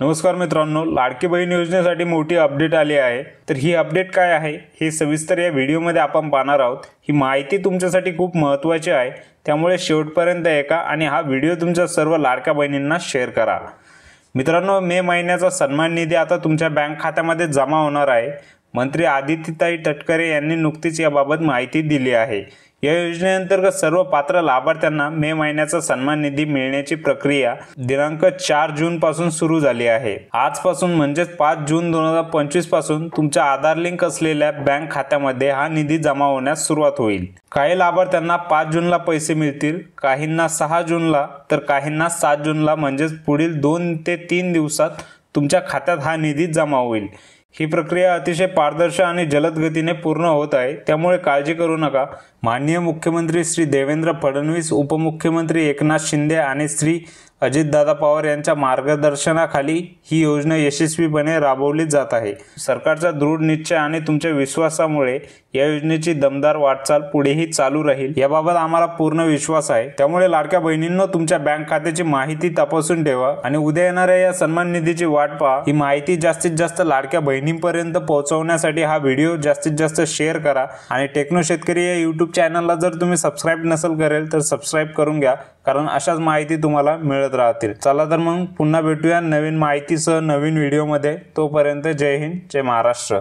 नमस्कार मित्रांनो, लाडकी बहीण योजनेसाठी मोठी अपडेट आली आहे। तर ही अपडेट काय आहे हे सविस्तर या व्हिडिओमध्ये आपण पाहणार आहोत। ही माहिती तुमच्यासाठी खूप महत्त्वाची आहे, त्यामुळे शेवटपर्यंत ऐका आणि हा व्हिडिओ तुमच्या सर्व लाडक्या बहिणींना शेअर करा। मित्रांनो, मे महिन्याचा सन्मान निधी आता तुमच्या बँक खात्यामध्ये जमा होणार आहे। मंत्री आदित्यताई तटकरे यांनी नुकतीच याबाबत माहिती दिली आहे। या योजनेअंतर्गत सर्व पात्र लाभार्थ्यांना मे महिन्याचा सन्मान निधी मिळण्याची प्रक्रिया दिनांक 4 जून पासून सुरू झाली आहे। आजपासून म्हणजेच 5 जून 2025 पासून तुमच्या आधार लिंक असलेल्या बँक खात्यामध्ये हा निधी जमा होण्यास सुरुवात होईल। काही लाभार्थ्यांना 5 जूनला पैसे मिळतील, काहींना 6 जूनला तर काहींना 7 जूनला, म्हणजेच पुढील 2 ते 3 दिवसात तुमच्या खात्यात हा निधी जमा होईल। ही प्रक्रिया अतिशय पारदर्शक आणि जलद गतीने पूर्ण होत आहे, त्यामुळे काळजी करू नका। माननीय मुख्यमंत्री श्री देवेंद्र फडणवीस, उपमुख्यमंत्री एकनाथ शिंदे आणि श्री अजितदादा पवार यांच्या मार्गदर्शनाखाली ही योजना यशस्वीपणे राबवली जात आहे। सरकारचा दृढ निश्चय आणि तुमच्या विश्वासामुळे या योजनेची दमदार वाटचाल पुढेही चालू राहील याबाबत आम्हाला पूर्ण विश्वास आहे। त्यामुळे लाडक्या बहिणींनो, तुमच्या बँक खात्याची माहिती तपासून ठेवा आणि उद्या येणाऱ्या या सन्मान निधीची वाट पहा। ही माहिती जास्तीत जास्त लाडक्या बहिणींपर्यंत पोहोचवण्यासाठी हा व्हिडिओ जास्तीत जास्त शेअर करा आणि टेक्नो शेतकरी या YouTube चॅनलला जर तुम्ही सबस्क्राइब नसेल करेल तर सबस्क्राइब करून घ्या, कारण अशाच माहिती तुम्हाला मिळत राहतील। चला तर मग पुन्हा भेटूया नवीन माहितीसह नवीन व्हिडिओमध्ये। तोपर्यंत जय हिंद, जय महाराष्ट्र।